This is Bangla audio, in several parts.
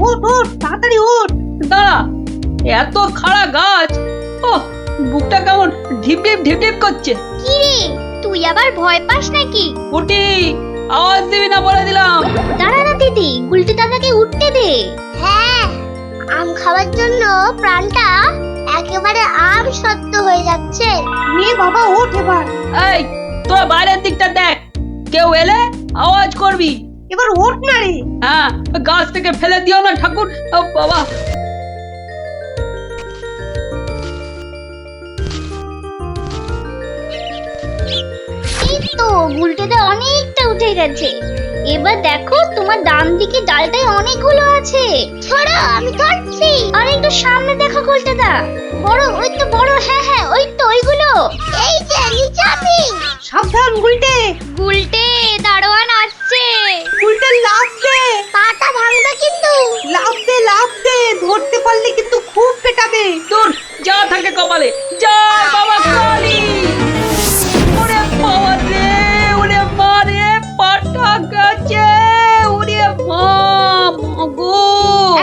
ওঠ ওঠ তাড়াতাড়ি ওঠ। দাঁড়া, এত খাড়া গাছ, ও বুকটা কেমন ঢিপ ঢিপ ঢিপ ঢিপ করছে। কি রে, তুই আবার ভয় পাস নাকি? পুটি, আওয়াজ দিবি না বলে দিলাম। দাঁড়া না দিদি, গুলটি দাদাকে উঠতে দে। হ্যাঁ, আম খাওয়ার জন্য প্রাণটা একেবারে আম সত্য হয়ে যাচ্ছে। নে বাবা ওঠ এবার। এই, তোরা বাইরের দিকটা দেখ, কেউ এলে আওয়াজ করবি। এবার ওঠ না রে। হ্যাঁ, গাছ থেকে ফেলে দিও না ঠাকুর। ও বাবা, এই তো গুলটিতে অনেকটা উঠে গেছে। এবার দেখো তোমার ডান দিকে ডালটায় অনেকগুলো আছে। ছড়া, আমি ধরছি। আর একটু সামনে দেখো গুলটিদা, বড়, ওই তো বড়। হ্যাঁ হ্যাঁ, ওই তো ওইগুলো। এই যে নিচে আমি। সাবধান গুলটে। গুলটে, দারোয়ান আসছে। গুলটে লাফ দে। পাটা ভাঙবে কিন্তু। লাফ দে লাফ দে, ধরতে পারলে কিন্তু খুব পেটাবে। দূর যা থাকে কপালে, যা বাবা কালী। ওরে বাবা রে, ওরে মা রে, পাটা গেছে। ওরে মা, মাগো।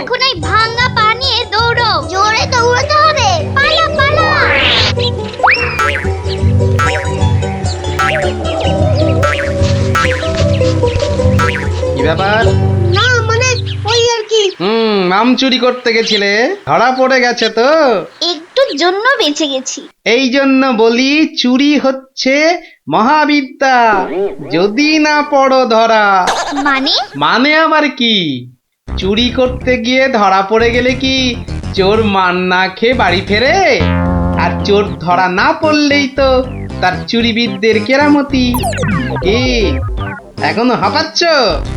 এখন এই ভাঙা পা নিয়ে দৌড়ো। জোরে দৌড়াতে হবে। পালা পালা। কি ব্যাপার? না মানে ওই আর কি। আম চুরি করতে গেছিলে, ধরা পড়ে গেছে তো। একটুর জন্য বেঁচে গেছি। এই জন্য বলি, চুরি হচ্ছে মহাবিদ্যা, যদি না পড়ো ধরা। মানে? মানে আবার কি? চুরি করতে গিয়ে ধরা পড়ে গেলে কি চোর মান না খেয়ে বাড়ি ফেরে? আর চোর ধরা না পড়লেই তো তার চুরিবিদদের কেরামতি। কি এখনো হাঁপাচ্ছ?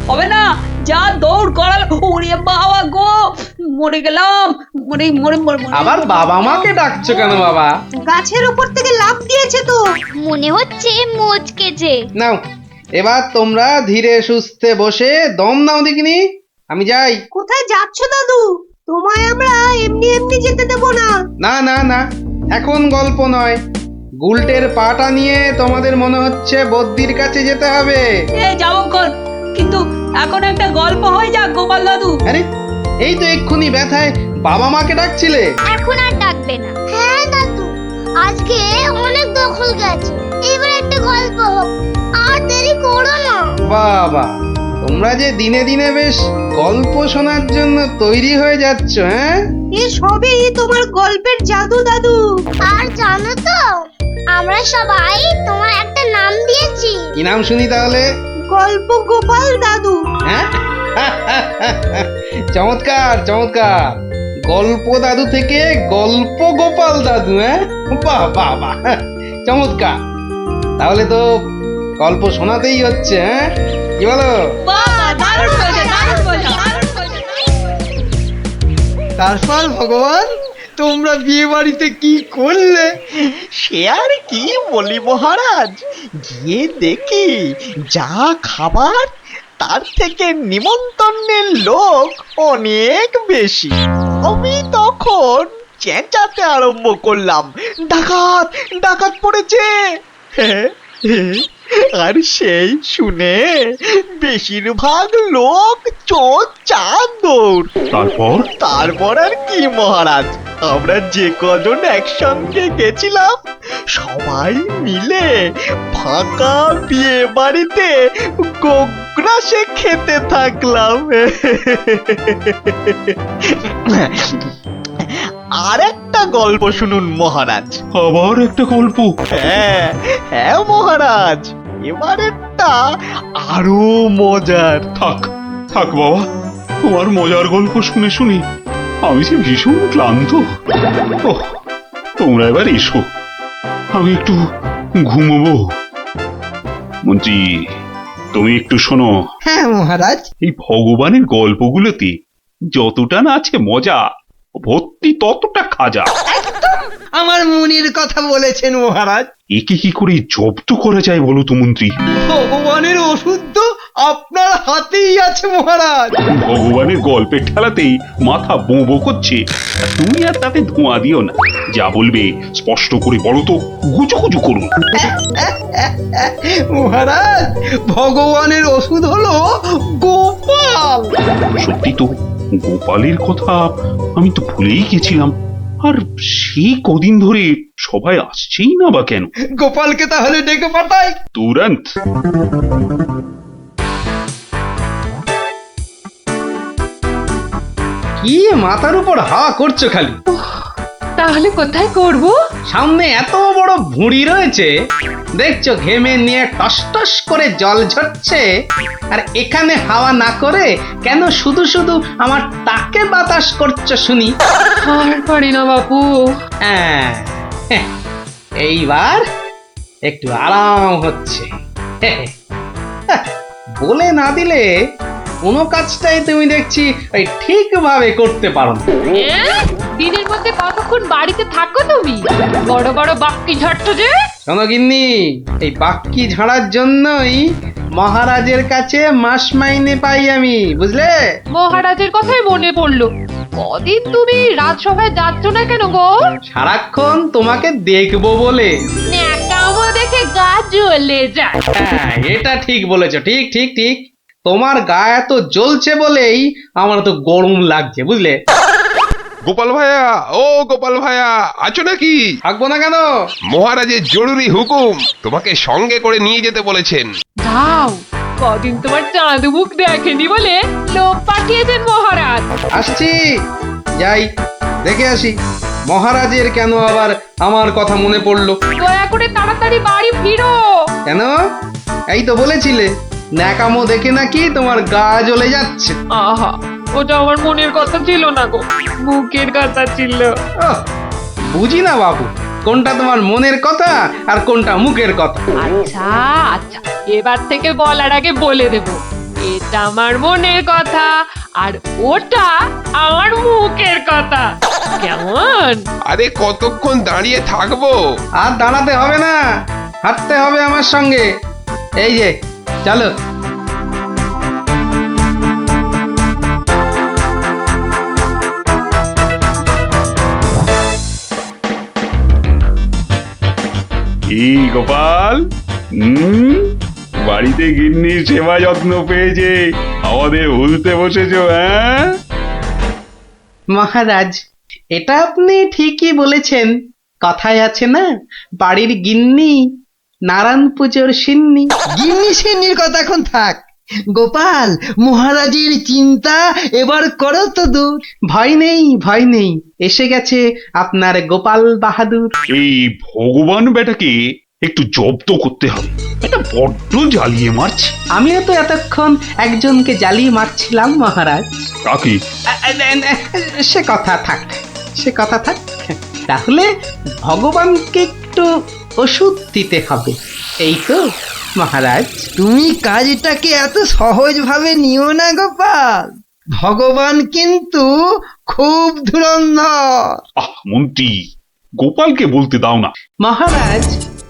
হবে না, যা দৌড় করাল। ওরে বাবা গো, মরে গেলাম। মরে মরে মরে মরে। আবার বাবা মাকে ডাকছো কেন বাবা? গাছের উপর থেকে লাফ দিয়েছে তো। মনে হচ্ছে মচকেছে। নাও, এবার তোমরা ধীরে সুস্থে বসে দম নাও দেখিনি। আমি যাই। কোথায় যাচ্ছ দাদু? তোমায় আমরা এমনি এমনি যেতে দেব না। না না না, এখন গল্প নয়। গুলটের পাটা নিয়ে তোমাদের মনে হচ্ছে বদ্যির কাছে যেতে হবে। এ যাবক্ষণ, কিন্তু এখন একটা গল্প হয়ে যাক গোপাল দাদু। আরে, এই তো এক্ষুনি ব্যথায় বাবা মাকে ডাকছিলে। এখন আর ডাকবে না। হ্যাঁ দাদু, আজকে অনেক দখল গেছে। এবার একটা গল্প হোক, আর দেরি করো না। বাবা, তোমরা যে দিনে দিনে বেশ গল্প শোনার জন্য তৈরি হয়ে যাচ্ছ। হ্যাঁ, এ সবই তোমার গল্পের জাদু দাদু। আর জানো তো, আমরা সবাই তোমার একটা নাম দিয়েছি। কি নাম শুনি তাহলে? গল্প গোপাল দাদু। হ্যাঁ, চমৎকার চমৎকার। গল্প দাদু থেকে গল্প গোপাল দাদু। হ্যাঁ, বাহ বাহ বাহ, চমৎকার। তাহলে তো গল্প শোনাতেই হচ্ছে। হ্যাঁ, কি বলো? বাহ, দারুণ হয়েছে, দারুণ হয়েছে, দারুণ হয়েছে। তারপর ভগবান, তোমরা বিয়ে বাড়িতে কি করলে? সে আর কি বলি মহারাজ, গিয়ে দেখি যা খাবার তার থেকে নিমন্ত্রণের লোক অনেক বেশি। আমি তখন চেঁচাতে আরম্ভ করলাম, ডাকাত ডাকাত পড়েছে। আর সেই শুনে বেশিরভাগ লোক চোর চাঁদ দৌড়। তারপর আর কি মহারাজ, আমরা যে কজন একসঙ্গে গেছিলাম সবাই মিলে ফাঁকা বিয়ে বাড়িতে গোগ্রাসে খেতে থাকলাম। আর একটা গল্প শুনুন মহারাজ। আবার একটা গল্প? হ্যাঁ হ্যাঁ মহারাজ, এবারেরটা আরো মজার। থাক থাক বাবা, তোমার মজার গল্প শুনে শুনে আমি যে ভীষণ ক্লান্ত। ওহ, তোমরা এবার এসো, আমি একটু ঘুমোবো। মন্ত্রী, তুমি একটু শোনো। হ্যাঁ মহারাজ। এই ভগবানের গল্পগুলোতে যতটা না আছে মজা, ভর্তি ততটা খাজা। আমার মনের কথা বলেছেন মহারাজ। একে কি করে জব্দ করা যায় বলো তো মন্ত্রী? ভগবানের ওষুধ তো আপনার হাতেই আছে মহারাজ। ভগবানের গল্পের ঠেলাতেই মাথা বো বো করছে, আর তুমি আর তাতে ধোঁয়া দিও না। যা বলবে স্পষ্ট করে বলো তো, গুজুগুজু করুন। মহারাজ, ভগবানের ওষুধ হলো গোপাল। সত্যি তো, গোপালের কথা আমি তো ভুলেই গেছিলাম। আর সেই কদিন ধরে সবাই আসছেই না বা কেন? গোপালকে তাহলে ডেকে পাঠাই। তুরন্ত। কি মাথার উপর হাওয়া করছো খালি? তাহলে কোথায় করব? সামনে এত বড় ভুঁড়ি রয়েছে, দেখছো ঘেমে নিয়ে টস টস করে জল ঝরছে, আর এখানে হাওয়া না করে কেন শুধু শুধু আমার তাকে বাতাস করছো শুনি? আর পারি না বাপু। হ্যাঁ, এইবার একটু আরাম হচ্ছে। বলে না দিলে কোনো কাজটাই তুমি দেখছি ওই ঠিকভাবে করতে পারো না। দিনের মধ্যে কতক্ষণ বাড়িতে থাকো তুমি? বড় বড় বাক্কি ঝাড়ছো যে। শোনো গিন্নি, এই বাক্কি ঝাড়ার জন্যই মহারাজের কাছে মাস মাইনে পাই আমি, বুঝলে? মহারাজের কথাই মনে পড়লো। কদিন তুমি রাজসভায় যাচ্ছ না কেন গো? সারাক্ষণ তোমাকে দেখবো বলে। ন্যাকামো দেখে গা জ্বলে যায়। হ্যাঁ, এটা ঠিক বলেছো, ঠিক ঠিক ঠিক। তোমার গা এত জ্বলছে বলেই আমার তো গরম লাগছে, বুঝলে? গোপাল ভাইয়া, ও গোপাল ভাইয়া, আছো নাকি? থাকবো না কেন? মহারাজের জরুরি হুকুম, তোমাকে সঙ্গে করে নিয়ে যেতে বলেছেন। যাও, কদিন তোমার চাঁদ মুখ দেখেনি বলে লোক পাঠিয়েছেন মহারাজ। আসছি, যাই দেখে আসি মহারাজের কেন আবার আমার কথা মনে পড়লো। দয়া করে তাড়াতাড়ি বাড়ি ফিরো। কেন? এই তো বলেছিলে ন্যাকামো দেখে নাকি তোমার গা জ্বলে যাচ্ছে। আহা, ওটা আমার মনের কথা ছিল না গো, মুখের কথা ছিল। ওহ, বুঝি না বাবু, কোনটা তোমার মনের কথা আর কোনটা মুখের কথা। আচ্ছা আচ্ছা, এবার থেকে বলার আগে বলে দেব, এটা আমার মনের কথা আর ওটা আমার মুখের কথা। কেমন? আরে কতক্ষণ দাঁড়িয়ে থাকবো? আর দাঁড়াতে হবে না, হাঁটতে হবে আমার সঙ্গে। এই যে চলো। কি গোপাল, বাড়িতে গিন্নির সেবা যত্ন পেয়েছে আমাদের ভুলতে বসেছো? হ্যাঁ মহারাজ, এটা আপনি ঠিকই বলেছেন। কথায় আছে না, বাড়ির গিন্নি নারায়ণ পুজোর সিন্নি। গিন্নি সিন্নির কথা এখন থাক। গোপাল, মহারাজের চিন্তা এবার করো তো দূর। ভয় নেই, ভয় নেই, এসে গেছে আপনার গোপাল বাহাদুর। এই ভগবান বেটাকে একটু জব্দ করতে হবে, এটা বড্ড জ্বালিয়ে মারছে। আমিও তো এতক্ষণ একজনকে জ্বালিয়ে মারছিলাম মহারাজ। কাকে? সে কথা থাক, সে কথা থাক। তাহলে ভগবানকে একটু ওষুধ দিতে হবে, এই তো মহারাজ। তুমি কাজটাকে এত সহজভাবে নিও না গোপাল, ভগবান কিন্তু খুব ধুরন্ধর। মন্ত্রী, গোপালকে বলতে দাও না। মহারাজ,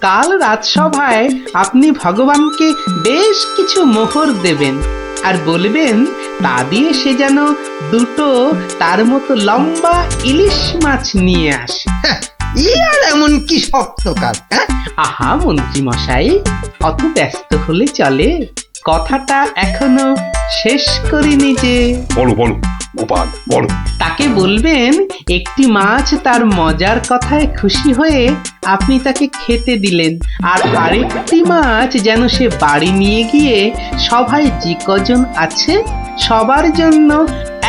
কাল রাজসভায় আপনি ভগবানকে বেশ কিছু মোহর দেবেন আর বলবেন তা দিয়ে সে যেন দুটো তার মতো লম্বা ইলিশ মাছ নিয়ে আসে। আর এমন কি শক্ত কাজ? আহা মন্ত্রী মশাই, অত ব্যস্ত হলে চলে? কথাটা এখনো শেষ করিনি যে। বলো বলো গোপাল, বলো। তাকে বলবেন একটি মাছ তার মজার কথায় খুশি হয়ে আপনি তাকে খেতে দিলেন, আর আরেকটি মাছ যেন সে বাড়ি নিয়ে গিয়ে সবাই যে কজন আছে সবার জন্য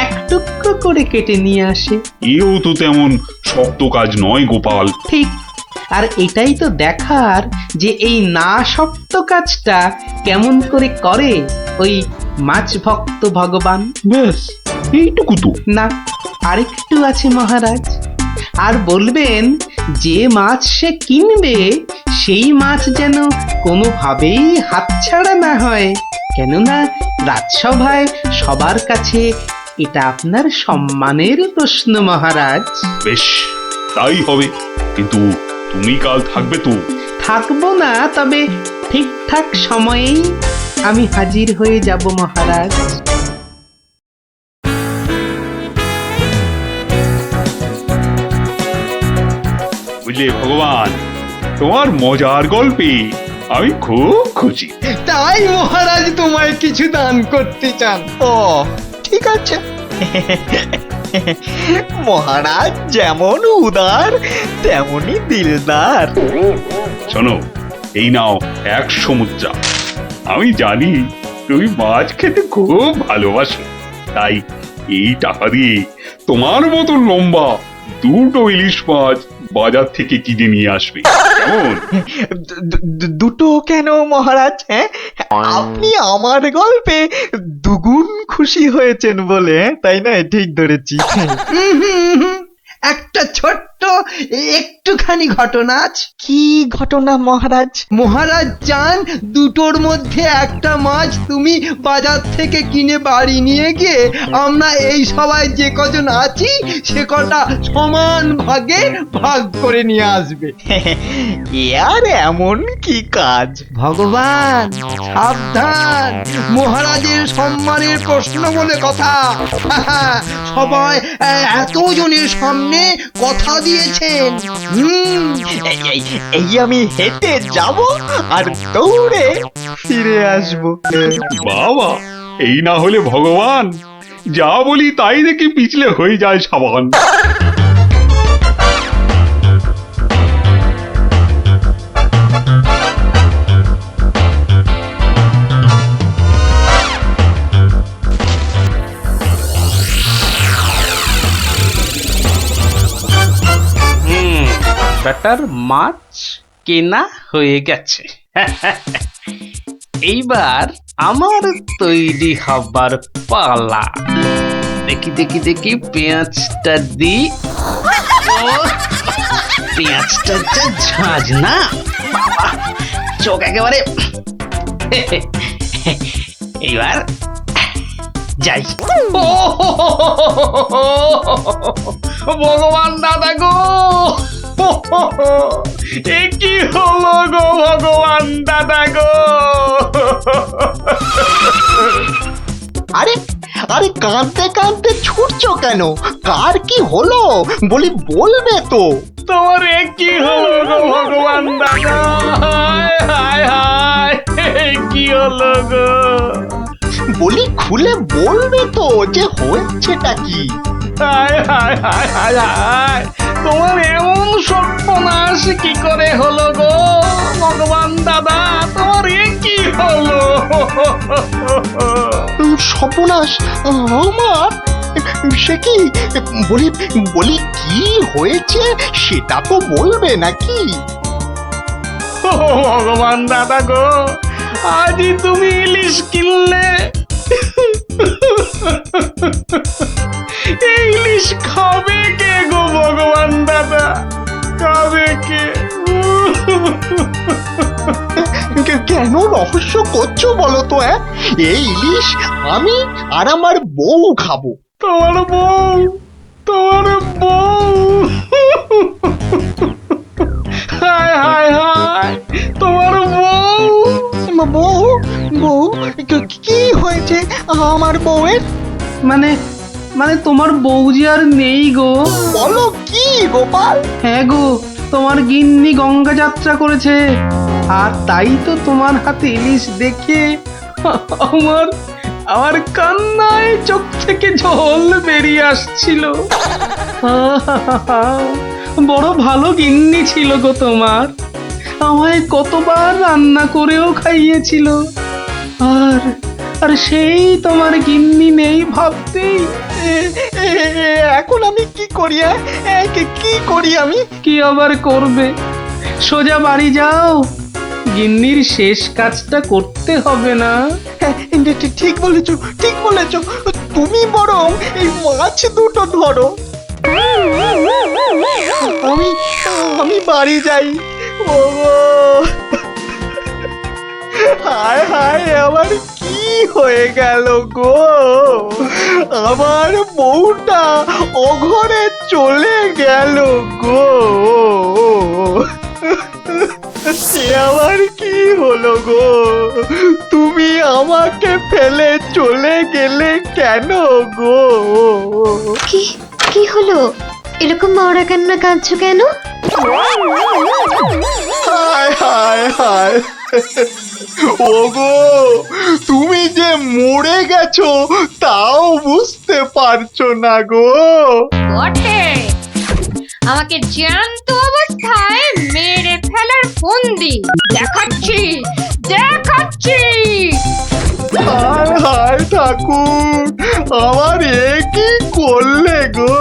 এক টুকরো করে কেটে নিয়ে আসে। এও তো তেমন শক্ত কাজ নয় গোপাল। ঠিক, আর এটাই তো দেখার যে এই না শক্ত কাজটা কেমন করে করে ওই মাছ ভক্ত ভগবান। ব্যাস এইটুকু তো? না, আরেকটু আছে মহারাজ। আর বলবেন যে মাছ সে কিনবে সেই মাছ যেন কোনোভাবেই হাতছাড়া না হয়, কেননা রাজসভায় সবার কাছে এটা আপনার সম্মানের প্রশ্ন মহারাজ। বেশ, তাই হবে, কিন্তু তুমি কাল থাকবে তো? থাকবো না, তবে ঠিকঠাক সময়েই আমি হাজির হয়ে যাব মহারাজ। বুঝলে ভগবান, তোমার মজার গল্পে আমি খুব খুশি। তাই মহারাজ তোমায় কিছু দান করতে চান। ও ঠিক আছে, মহারাজ যেমন উদার তেমনি দিলদার। শোনো, এই নাও 100 মুদ্রা। আমি জানি তুমি মাছ খেতে খুব ভালোবাসো, তাই এই টাকা দিয়ে তোমার মতো লম্বা 2টো ইলিশ মাছ বাজার থেকে কিনে নিয়ে আসবে, কেমন? দুটো কেন মহারাজ? হ্যাঁ, আপনি আমার গল্পে দুগুণ খুশি হয়েছেন বলে, তাই না? ঠিক ধরেছি। একটা ছোট্ট একটুখানি ঘটনা আছে। কি ঘটনা মহারাজ? মহারাজ চান দুটোর মধ্যে একটা মাছ তুমি বাজার থেকে কিনে বাড়ি নিয়ে গিয়ে আমরা এই সবাই যে কজন আছি সে কটা সমান ভাগে ভাগ করে নিয়ে আসবে। এ আর এমন কি কাজ? ভগবান সাবধান, মহারাজের সম্মানের প্রশ্ন বলে কথা। সবাই এতজনের সামনে কথা দিয়েছেন। এই আমি হেঁটে যাব আর দৌড়ে ফিরে আসবো। বাবা, এই না হলে ভগবান, যা বলি তাই দেখি পিছলে হয়ে যায় সাবান। বেটার মাছ কেনা হয়ে গেছে। এইবার আমার তৈরি হবার পালা। দেখি দেখি দেখি পেঁয়াজটা দি। পেঁয়াজটা যা ঝাঁজ না, বাবা, চোখ একেবারে। এইবার যাই। ভগবান দাদা গো, এ কি হলো গো ভগবান দাদা গো! আরে আরে, কাঁদতে কাঁদতে ছুটছো কেন? কার কি হলো বলি, বলবে তো? তোমার এ কি হলো গো ভগবান দাদা! হায় হায় হায়, এ কি হলো গো! বলি খুলে বলবে তো যে হয়েছেটা কি? হায় হায় হায় হায় হায়, তোমার এমন সর্বনাশ কি করে হলো গো ভগবান দাদা! তোমার এ কি হলো? সর্বনাশ আমার? সে কি? বলি বলি কি হয়েছে সেটা তো বলবে নাকি? ও ভগবান দাদা গো, আজই তুমি ইলিশ কিনলে। এই ইলিশ খাবে কে গো ভগবান দাদা? খাবে কে? কেন রহস্য করছো বলো তো? এই ইলিশ আমি আর আমার বউ খাবো। তোমার বউ? তোমার বউ? হায় হায় হায়, তোমার বউ? বউ? বউ? কি হয়েছে আমার বউয়ের? মানে মানে তোমার বউ যে আর নেই গো। বলো কি গোপাল? হ্যাঁ গো, তোমার গিন্নি গঙ্গা যাত্রা করেছে, আর তাই তো তোমার হাতে ইলিশ দেখে আমার আমার কান্নায় চোখ থেকে জল বেরিয়ে আসছিল। বড় ভালো গিন্নি ছিল গো তোমার, আমায় কতবার রান্না করেও খাইয়েছিল। আর আর সেই তোমার গিন্নি নেই ভাবতেই এখন আমি কি করি? কি করি আমি? কি আবার করবে, সোজা বাড়ি যাও, গিন্নির শেষ কাজটা করতে হবে না? ঠিক বলেছো, ঠিক বলেছো। তুমি বরং এই মাছ দুটো ধরো, আমি আমি বাড়ি যাই। ও হায় হায়, আমার কি হয়ে গেল গো? আমার বউটা অঘরে চলে গেল গো। সে আবার কি হলো গো? তুমি আমাকে ফেলে চলে গেলে কেন গো? কি কি হলো? এরকম মরা কান্না কাঁদছো কেন? হায় হায় হায়, ওগো, তুমি যে মরে গেছো তাও বুঝতে পারছো না গো। বটে, আমাকে জ্যান্ত অবস্থায় মেরে ফেলার ফন্দি দেখাচ্ছি দেখাচ্ছি। হায় হায় ঠাকুর, আমার এ কি করলে গো?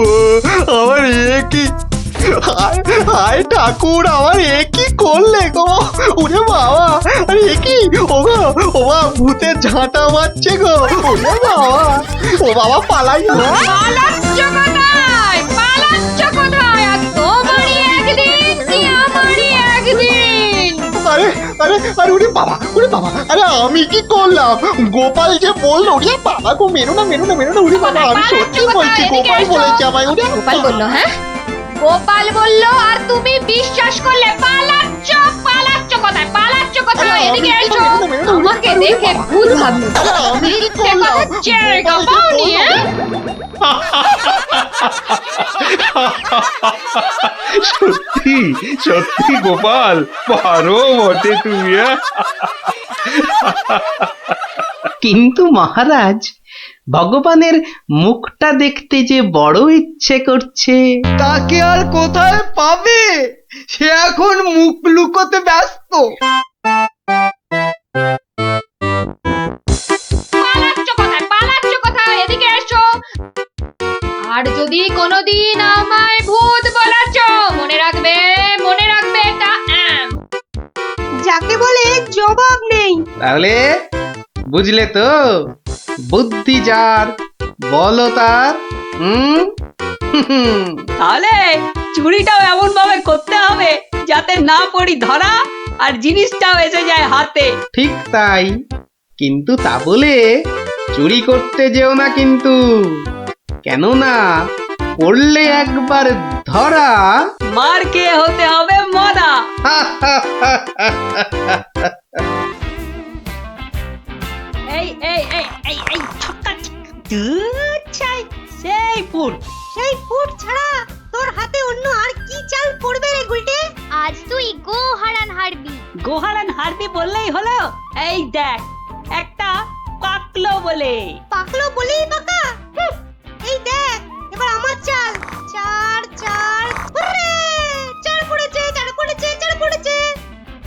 ও আমার এ কি, হায় হায় ঠাকুর, আমার এ কি করলে গো? ওরে বাবা, আরে এ কি? ও গো, ও বাবা, ভূতের ঝাঁটা মারছে গো। ওরে বাবা, ও বাবা, পালাই গো। পালাচ্ছ কোথায়? পালাচ্ছ কোথায়? আর তোমারই একদিন কি আমারই একদিন। আরে আরে আরে, ওরে বাবা, ওরে বাবা, আরে আমি কি করলাম? গোপাল যে বললো, ওরে বাবা গো, মেরো না মেরো না মেরো না, ওরে বাবা, আমি সত্যি বলছি, গোপাল বলেছে আমায়। ওরে গোপাল বললো? হ্যাঁ, গোপাল বললো আর তুমি বিশ্বাস করলে? পালাচ্ছ পালাচ্ছ কোথায়? পালাচ্ছ কোথায়? এদিকে এসো, আমাকে দেখে ভূত ভাবলো। আমি কি মিথ্যে কথা জায়গা পাওনি, হ্যাঁ? সত্যি সত্যি গোপাল, পারো বটে তুমি। কিন্তু মহারাজ, ভগবানের মুখটা দেখতে যে বড় ইচ্ছে করছে। তাকে আর কোথায় পাবে? সে এখন মুখ লুকোতে ব্যস্ত। পালাচ্ছ কোথায়? পালাচ্ছ কোথায়? এদিকে এসো। আর যদি কোনোদিন আমায় ভূত বলেছ, মনে রাখবে, মনে রাখবে এটা যাকে বলে জবাব নেই। তাহলে বুঝলে তো, বুদ্ধি যার, বলো তার। তাহলে চুরিটাও এমন ভাবে করতে হবে যাতে না পড়ি ধরা আর জিনিসটাও এসে যায় হাতে। ঠিক তাই, কিন্তু তা বলে চুরি করতে যেও না কিন্তু, কেননা পড়লে একবার ধরা। মার খেয়ে হতে হবে মরা। এই এই এই এই এই ছক্কা, দুধ চাই, সেই ফুট। সেই ফুট ছাড়া তোর হাতে অন্য আর কি চাল পড়বে রে গুলটে? আজ তুই গো হারান হারবি। গোহারান হারবি বললেই হলো। এই দেখ, একটা পাকলো বলে। পাকলো বলেই পাকা? এই দেখ, এবার আমার চাল। চার চার, হুররে! চার পড়েছে, চার পড়েছে, চার পড়েছে।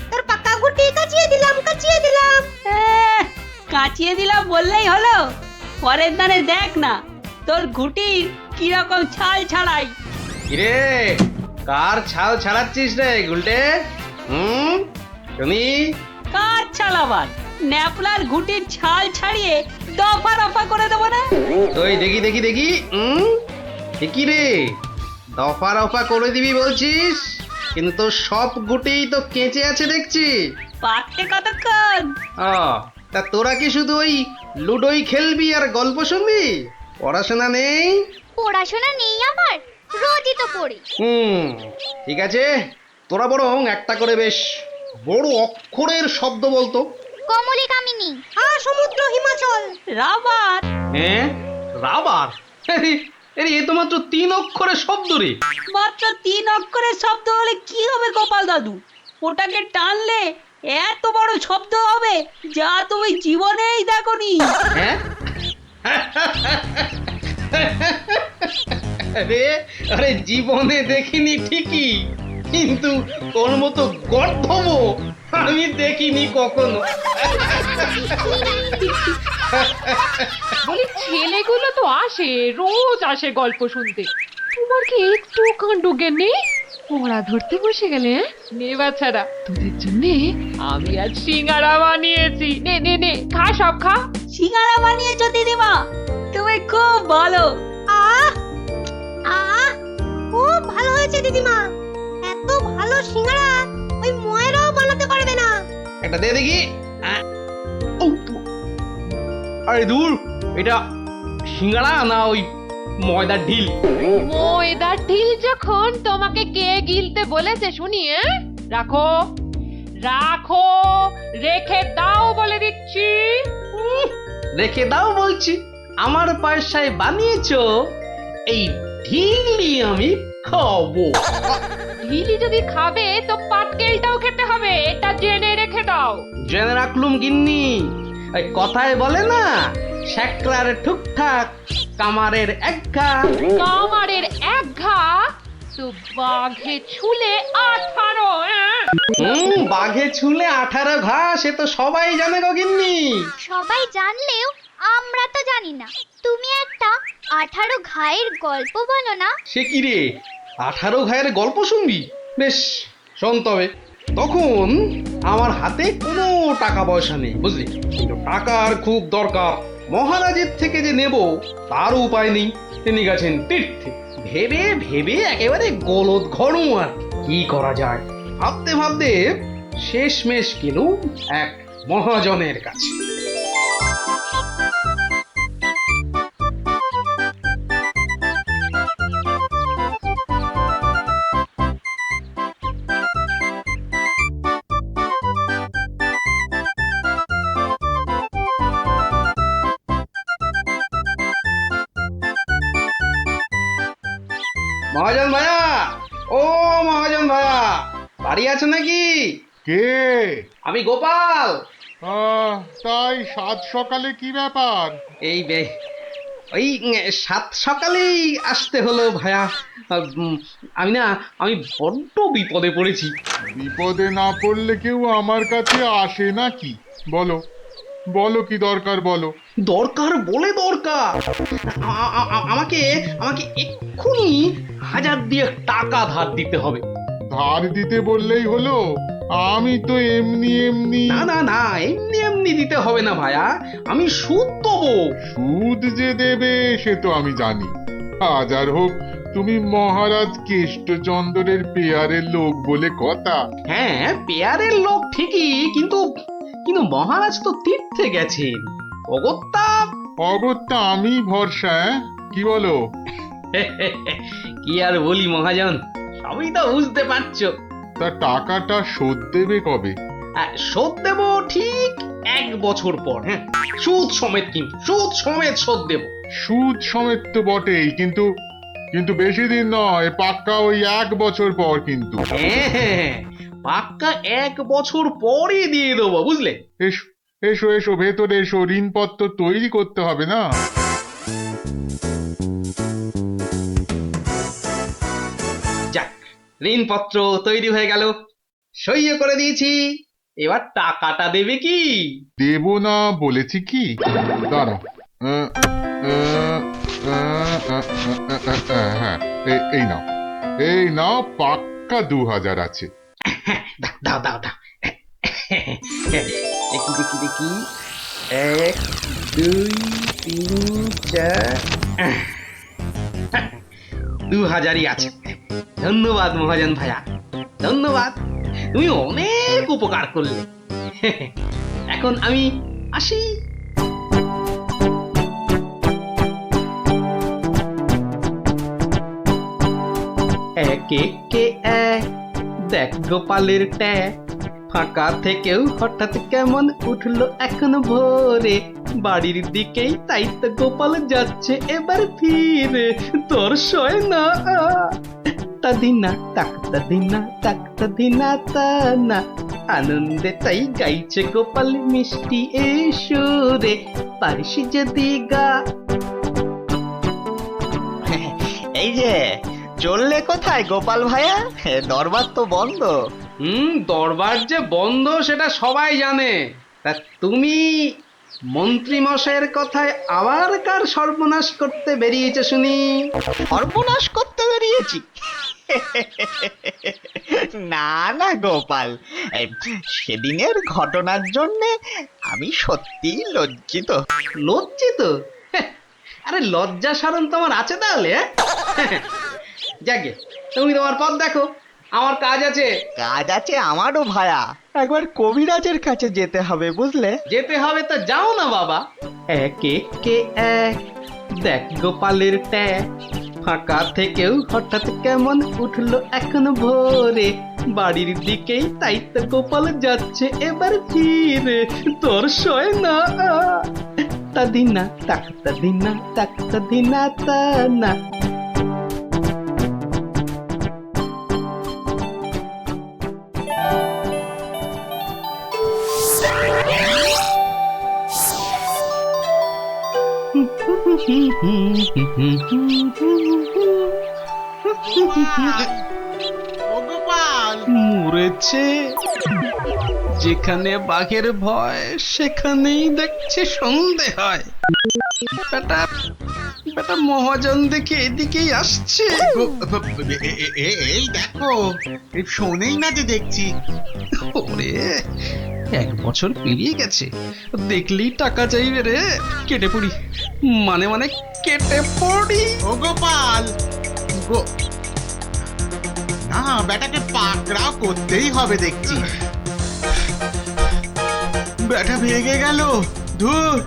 তোর পাকা গুটি কাচিয়ে দিলাম, কাচিয়ে দিলাম। কাচিয়ে দিলাম বললেই হলো? পরের দানে দেখ না তোর ঘুটির কিরকম ছাল ছাড়াই। কিরে, কার ছাল ছাড়াচ্ছিস রে গুলটে? শুনি। কার ছাল আবার? ন্যাপলার ঘুটির ছাল ছাড়িয়ে দফা রফা করে দেবো না? ওই দেখি দেখি দেখি, কি রে, দফা রফা করে দিবি বলছিস, কিন্তু তোর সব গুটেই তো কেঁচে আছে দেখছি। পাকতে কতক্ষণ? তা তোরা কি শুধু ওই লুডোই খেলবি আর গল্প শুনবি? পড়াশোনা নেই? পড়াশোনা নেই আমার, রোজই তো পড়ি। ঠিক আছে, তোরা বরং একটা করে বেশ বড় অক্ষরের শব্দ বলতো। কমলি কামিনী। সমুদ্র হিমাচল। রাবার। হ্যাঁ, রাবার? এ তো মাত্র 3 অক্ষরের শব্দ রে। মাত্র 3 অক্ষরের শব্দ হলে কি হবে গোপাল দাদু? ওটাকে টানলে এত বড় শব্দ হবে যা তুমি জীবনেই দেখোনি। হ্যাঁ, আরে জীবনে দেখিনি ঠিকই, কিন্তু তোর মতো গর্ধব আমি দেখিনি কখনো। বলি ছেলেগুলো তো আসে, রোজ আসে গল্প শুনতে, তোমার কি একটু কাণ্ড জ্ঞান নেই? পড়া ধরতে বসে গেলে? নে বাচ্চারা, তোদের জন্য আমি আজ সিঙ্গারা বানিয়েছি। নে নে নে, খা, সব খা। সিঙ্গারা বানিয়েছো দিদিমা? তুমি খুব ভালো। খুব ভালো হয়েছে দিদিমা। এত ভালো সিঙ্গারা ওই ময়রাও বানাতে পারবে না। একটা দে দেখি। আরে দূর, এটা সিঙ্গাড়া না ওই ময়দার ঢিল? ময়দার ঢিল যখন তোমাকে কে গিলতে বলেছে শুনি? রাখো রাখো, রেখে দাও বলে দিচ্ছি। রেখে দাও বলছি? আমার পয়সায় বানিয়েছো? এই ঢিল নিয়ে আমি খাবো। ঢিলি যদি খাবে তো পাটকেলটাও খেতে হবে, এটা জেনে রেখে দাও। জেনে রাখলুম গিন্নি। ওই কথায় বলে না, শ্যাকরার ঠুকঠাক কামারের এক ঘা। কামারের এক ঘা তো বাঘে ছুলে 18। বাঘে ছুলে 18 ঘা, সে তো সবাই জানে গো গিন্নি। সবাই জানলেও আমরা তো জানি না। তুমি একটা 18 ঘায়ের গল্প বলো না। সে কি রে, 18 ঘায়ের গল্প শুনবি? বেশ, শোন তবে। তখন আমার হাতে কোনো টাকা পয়সা নেই, বুঝলি, কিন্তু টাকার খুব দরকার। মহারাজের থেকে যে নেব তার উপায় নেই, তিনি গেছেন তীর্থে। ভেবে ভেবে একেবারে গলদ ঘনু। আর কি করা যায় ভাবতে ভাবতে শেষমেশ গেলুম এক মহাজনের কাছে। মহাজন ভাইয়া, ও মহাজন ভাইয়া, বাড়ি আছে নাকি? কে? আমি গোপাল। তাই সাত সকালে কি ব্যাপার? এই ওই 7 সকালেই আসতে হলো ভাইয়া। আমি বড্ড বিপদে পড়েছি। বিপদে না পড়লে কেউ আমার কাছে আসে নাকি? বলো বলো, কি দরকার বলো। দরকার বলে দরকার। আমাকে এক্ষুনি 1000 দিয়ে টাকা ধার দিতে হবে। ধার দিতে বললেই হলো? আমি তো এমনি এমনি। না না না, এমনি এমনি দিতে হবে না ভাইয়া, আমি সুদ দেবো। সুদ যে দেবে সে তো আমি জানি। হাজার হোক তুমি মহারাজ কেষ্টচন্দ্রের পেয়ারের লোক বলে কথা। হ্যাঁ, পেয়ারের লোক ঠিকই, কিন্তু মহারাজ তো তীর্থে গেছেন। অগত্যা আমি ভরসা। কি বলো? কি আর বলি মহাজন, সবই তো বুঝতে পারছো। তা টাকাটা শোধ দেবে কবে? শোধ দেব ঠিক 1 বছর পর। হ্যাঁ, সুদ সমেত, কিন্তু সুদ সমেত শোধ দেব। সুদ সমেত তো বটেই, কিন্তু বেশি দিন নয়, পাক্কা ওই 1 বছর পর কিন্তু। হ্যাঁ, পাক্কা 1 বছর পরই দিয়ে দেবো, বুঝলে। এসো এসো এসো, ভেতরে এসো, ঋণপত্র তৈরি করতে হবে না? যাক, ঋণপত্র তৈরি হয়ে গেল, সইও করে দিয়েছি। এবার টাকাটা দেবে কি? দেব না বলেছি কি? দাঁড়াও। হ্যাঁ, এই নাও পাক্কা 2000 আছে। দাও দাও দাও। দেখি 1 2 3 4 2000ই আছে। ধন্যবাদ মহাজন ভাইয়া, ধন্যবাদ, তুমি অনেক উপকার করলে। এখন আমি আসি। একে এক দেখ গোপালের ট্যাগ, ফাঁকা থেকেও হঠাৎ কেমন উঠলো এখন ভোরে, বাড়ির দিকেই তাই তো গোপাল যাচ্ছে এবার ফিরে, তোর সয় না তাদিনা তাকতাদিনা তাকতাদিনা তা না, আনন্দে তাই গাইছে গোপাল মিষ্টি এই সুরে, পারিস যদি গা। এই যে চললে কোথায় গোপাল ভাইয়া? দরবার তো বন্ধ। দরবার যে বন্ধ সেটা সবাই জানে। তা তুমি মন্ত্রী মশাইয়ের কথায় আবার কার সর্বনাশ করতে বেরিয়েছে শুনি? সর্বনাশ করতে বেরিয়েছি? না না গোপাল, সেদিনের ঘটনার জন্যে আমি সত্যিই লজ্জিত। লজ্জিত? আরে লজ্জা শরম তোমার আছে তাহলে? যাকে, তুমি তোমার পথ দেখো, আমার কাজ আছে। কাজ আছে আমারও ভায়া, একবার কবিরাজের কাছে যেতে হবে বুঝলে। যেতে হবে তো যাও না বাবা। একে এক দেখ গোপালের ট্যাগ, ফাঁকা থেকেও হঠাৎ কেমন উঠলো এখন ভোরে, বাড়ির দিকেই তাই তো গোপাল যাচ্ছে এবার ফিরে, তোর সয় না তাদিনা তাকতাদিনা তাকতাদিনা তা না। মরেছে। যেখানে বাঘের ভয় সেখানেই দেখছে সন্ধে হয়। বেটা বেটা মহাজন দেখে এদিকেই আসছে। এই দেখো, শোনেই না যে দেখছি। ওরে 1 বছর পেরিয়ে গেছে, দেখলেই টাকা চাইবে রে। কেটে পড়ি, মানে মানে কেটে পড়ি। ও গোপাল, না বেটাকে পাকড়াও করতেই হবে দেখছি। বেটা ভেগে গেল। ধুর,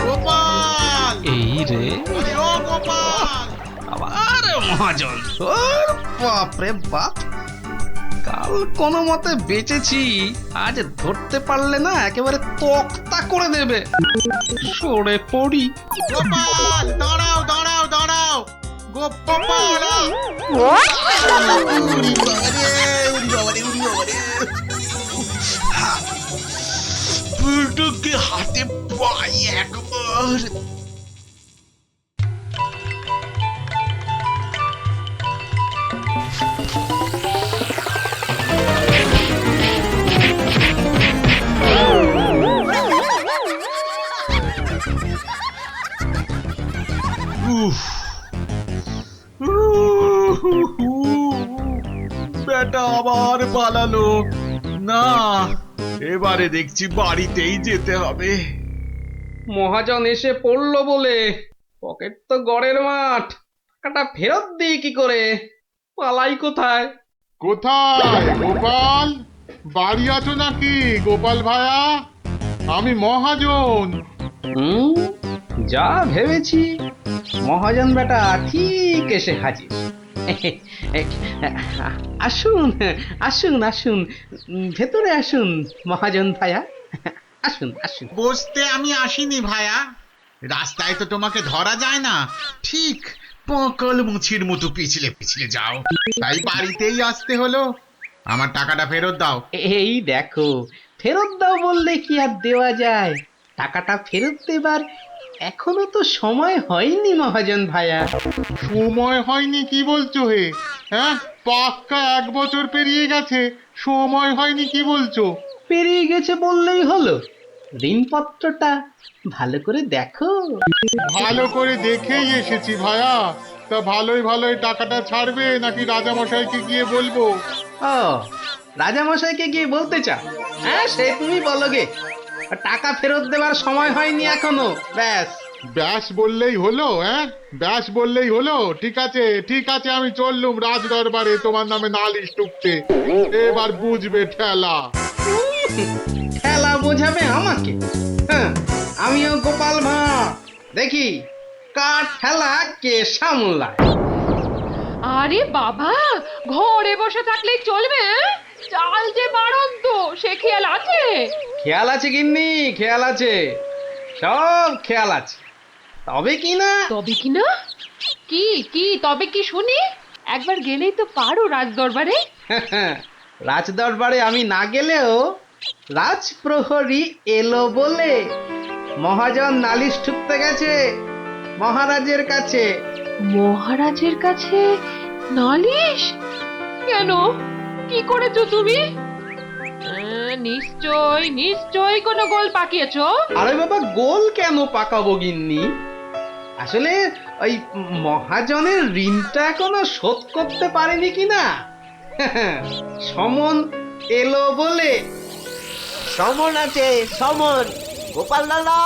গোপাল, এই রে ও গোপাল, আবার মহাজন। ওর বাপরে বাপ, কাল কোনো মতে বেঁচেছি, আজ ধরতে পারলে না একেবারে তক্তা করে দেবে। সরে পড়ি। গোপাল, দাঁড়াও দাঁড়াও দাঁড়াও। গোপাল, বুলটুকে হাতে পাই একবার। বেটা আবার পালালো। না, এবারে দেখছি বাড়িতেই যেতে হবে। মহাজন এসে পড়লো বলে পকেট তো গড়ের মাঠ, টাকাটা ফেরত দিই কি করে? পালাই কোথায়? কোথায় গোপাল? বাড়ি আছো নাকি গোপাল ভায়া? আমি মহাজন। যা ভেবেছি, মহাজন বেটা ঠিক এসে হাজির। আসুন আসুন আসুন, ভেতরে আসুন মহাজন ভায়া, আসুন আসুন। বসতে আমি আসিনি ভায়া, রাস্তায় তো তোমাকে ধরা যায় না, ঠিক পকল মুছির মতো পিছলে পিছলে যাও, তাই বাড়িতেই আসতে হলো। আমার টাকাটা ফেরত দাও। এই দেখো, ফেরত দাও বললে কি আর দেওয়া যায়? টাকাটা ফেরত দেবার এখনো তো সময় হয়নি মহাজন ভায়া। সময় হয়নি কি বলছো হে? হ্যাঁ, পাক্কা 1 বছর পেরিয়ে গেছে, সময় হয়নি কি বলছো? পেরিয়ে গেছে বললেই হলো? ঋণপত্রটা ভালো করে দেখো। ভালো করে দেখেই এসেছি ভায়া। তা ভালোই ভালোই টাকাটা ছাড়বে নাকি রাজামশাইকে গিয়ে বলবো? ও, রাজামশাইকে গিয়ে বলতে চাও? হ্যাঁ, সে তুমি বলো গে। টাকা ফেরত দেবার সময় হয়নি এখনো, ব্যাস। ব্যাস বললেই হলো? হ্যাঁ, ব্যাস বললেই হলো? ঠিক আছে ঠিক আছে, আমি চললুম রাজ দরবারে তোমার নামে নালিশ টুকতে। এবার বুঝবে ঠেলা। ঠেলা বোঝাবে আমাকে? হ্যাঁ, আমিও গোপাল ভাঁড়, দেখি কার ঠেলা কে সামলায়। আরে বাবা, ঘরে বসে থাকলেই চলবে? চাল যে বাড়ন্ত, সে খেয়াল আছে? খেয়াল আছে গিন্নি, খেয়াল আছে, সব খেয়াল আছে। তবে কি না? তবে কি না? কি কি তবে কি শুনি? একবার গেলেই তো পারো রাজদরবারে। রাজদরবারে আমি না গেলেও রাজপ্রহরী এলো বলে মহাজন নালিশ ঠুকতে গেছে মহারাজের কাছে। মহারাজের কাছে নালিশ? কেন, কি করেছো তুমি? নিশ্চয় নিশ্চয় কোনো গোল পাকিয়েছো। আরে বাবা, গোল কেন পাকাবো গিন্নি? আসলে ওই মহাজনের ঋণটা এখনো শোধ করতে পারেনি কিনা। সমন এলো বলে। সমন আছে, সমন। গোপাল দাদা,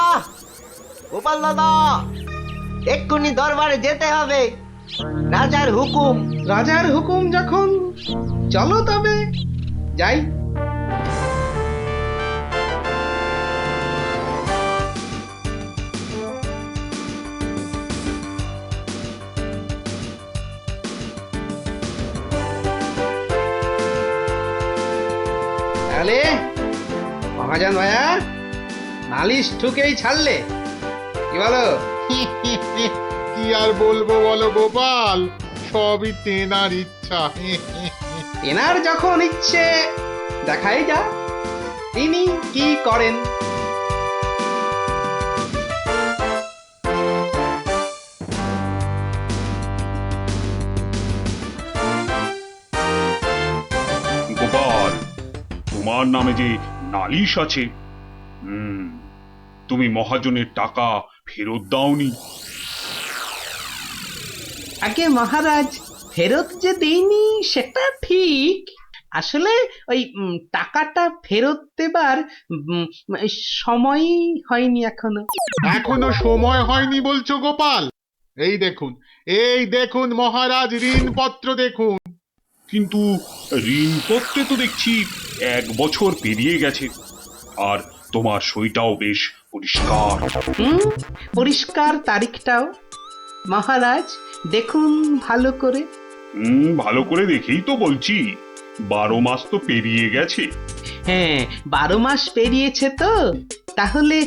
গোপাল দাদা, এক্ষুনি দরবারে যেতে হবে, রাজার হুকুম। রাজার হুকুম যখন, চলো তবে যাই। তাহলে মহাজন ভাইয়া নালিশ ঠুকেই ছাড়লে, কি বলো? কি আর বলবো বলো গোপাল, সবই তেনার ইচ্ছা। এনার যখন ইচ্ছে দেখাই যা তিনি কি করেন। গোপাল, তোমার নামে যে নালিশ আছে, তুমি মহাজনের টাকা ফেরত দাওনি। আগে মহারাজ, ফেরত যে দেইনি সেটা ঠিক, আসলে ওই টাকাটা ফেরত দেবার সময়ই হয়নি এখনো। এখনো সময় হয়নি বলছো গোপাল? এই দেখুন মহারাজ, ঋণপত্র দেখুন। কিন্তু ঋণপত্রে তো দেখছি 1 বছর পেরিয়ে গেছে, আর তোমার সইটাও বেশ পরিষ্কার। পরিষ্কার তারিখটাও। মহারাজ দেখুন ভালো করে। ভালো করে দেখেই তো বলছি, 12 মাস তো পেরিয়ে গেছে। হ্যাঁ, 12 মাস পেরিয়েছে তো, তাহলে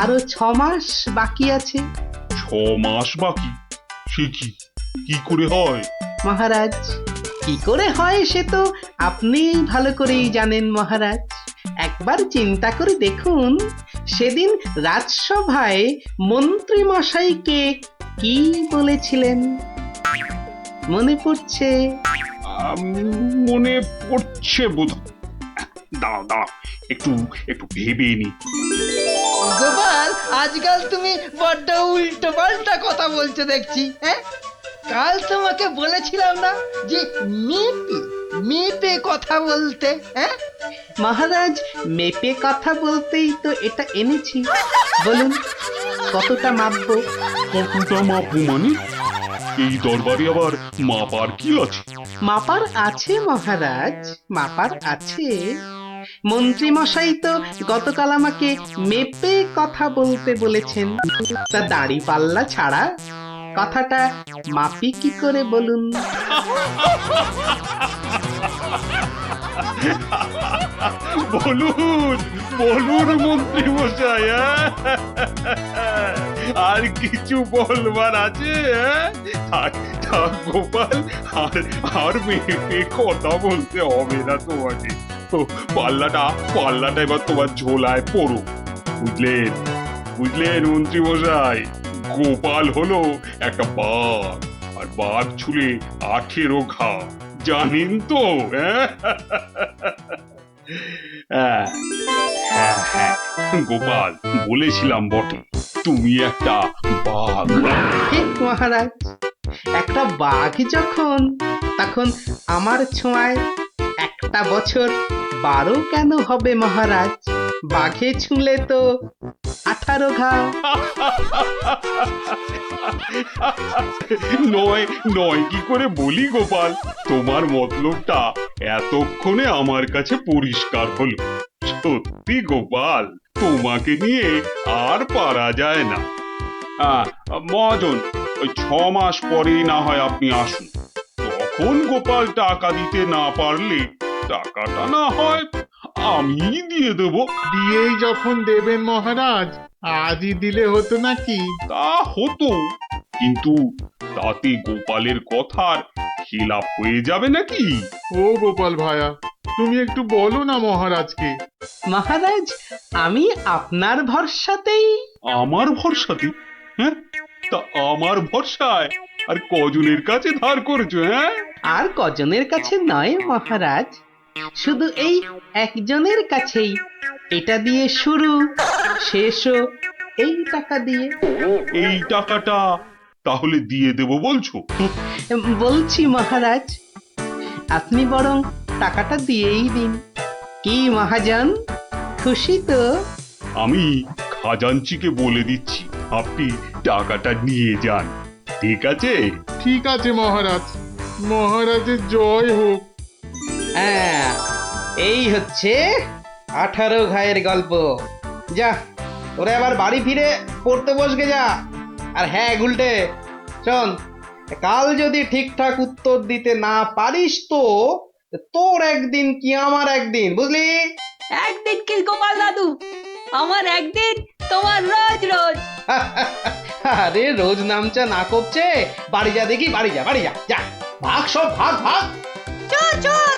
আরো 6 মাস বাকি আছে। 6 মাস বাকি? সে কি করে হয় মহারাজ? কি করে হয় সে তো আপনি ভালো করেই জানেন মহারাজ। একবার চিন্তা করে দেখুন, সেদিন রাজসভায় মন্ত্রী মশাইকে কি বলেছিলেন? মনে পড়ছে? মনে পড়ছে বোধ। দাঁড়াও একটু ভেবে নি। গোপাল, আজকাল তুমি বড্ড উল্টো পাল্টা কথা বলছো দেখছি। হ্যাঁ, কাল তোমাকে বলেছিলাম না যে মেপে কথা বলতে? হ্যাঁ মহারাজ, মেপে কথা বলতেই তো এটা এনেছি। বলুন কতটা মাপবো? কতটা মাপবো মানে? এই দরবারে আবার মাপার কি আছে? মাপার আছে মহারাজ, মাপার আছে। মন্ত্রী মশাই তো গতকাল আমাকে মেপে কথা বলতে বলেছেন, তা দাড়ি পাল্লা ছাড়া কথাটা মাপি কি করে বলুন? বলুন মন্ত্রী মশাই, আর কিছু বলবার আছে? গোপাল, আর মেপে কথা বলতে হবে না তোমাকে। পাল্লাটা এবার তোমার ঝোলায় পড়ো। বুঝলেন মন্ত্রী মশাই? গোপাল হলো একটা বাঘ, আর বাঘ ছুলে 18 ঘা, জানেন তো? হ্যাঁ, গোপাল, বলেছিলাম বটে, তুমি একটা বাঘ। ঠিক মহারাজ, একটা বাঘ যখন, তখন আমার ছোঁয়ায় একটা বছর 12 কেন হবে মহারাজ? বাঘে ছুঁলে তো 18 ঘা। নয় কি করে বলি গোপাল? তোমার মতলবটা এতক্ষণে আমার কাছে পরিষ্কার হলো। সত্যি গোপাল, তোমাকে নিয়ে আর পারা যায় না। মহাজন, ওই 6 মাস পরেই না হয় আপনি আসুন। তখন গোপাল টাকা দিতে না পারলে টাকাটা না হয় আমি দিয়ে দেব। দিয়েই যখন দেবেন মহারাজ, আজই দিলে হতো নাকি? তা হতো, কিন্তু তাতে গোপালের কথার খিলাপ হয়ে যাবে নাকি? ও গোপাল ভায়া, তুমি একটু বলো না মহারাজকে। মহারাজ, আমি আপনার ভরসাতেই। আমার ভরসাতে? হ্যাঁ, তা আমার ভরসায় আর কজনের কাছে ধার করেছো? হ্যাঁ, আর কজনের কাছে নয় মহারাজ, শুধু এই একজনের কাছেই। এটা দিয়ে শুরু, শেষও এই টাকা দিয়ে। এই টাকাটা তাহলে দিয়ে দেব বলছো? বলছি মহারাজ, আপনি বরং টাকাটা দিয়েই দিন। কি মহাজন, খুশি তো? আমি খাজাঞ্চিকে বলে দিচ্ছি, আপনি টাকাটা নিয়ে যান। ঠিক আছে? ঠিক আছে মহারাজ, মহারাজের জয় হোক। হ্যাঁ, এই হচ্ছে 18 ঘায়ের গল্প। যা, ওরা আবার বাড়ি ফিরে পড়তে বসবে যা। আর হ্যাঁ গুলটে, শোন, কাল যদি ঠিকঠাক উত্তর দিতে না পারিস তো তোর একদিন কি আমার একদিন, বুঝলি? একদিন কি গোপাল দাদু, আমার একদিন, তোমার রোজ রোজ। আরে রোজ নামচা না করছে, বাড়ি যা দেখি, বাড়ি যা, যা। ভাগ সব ভাগ ভাগ চোর চোর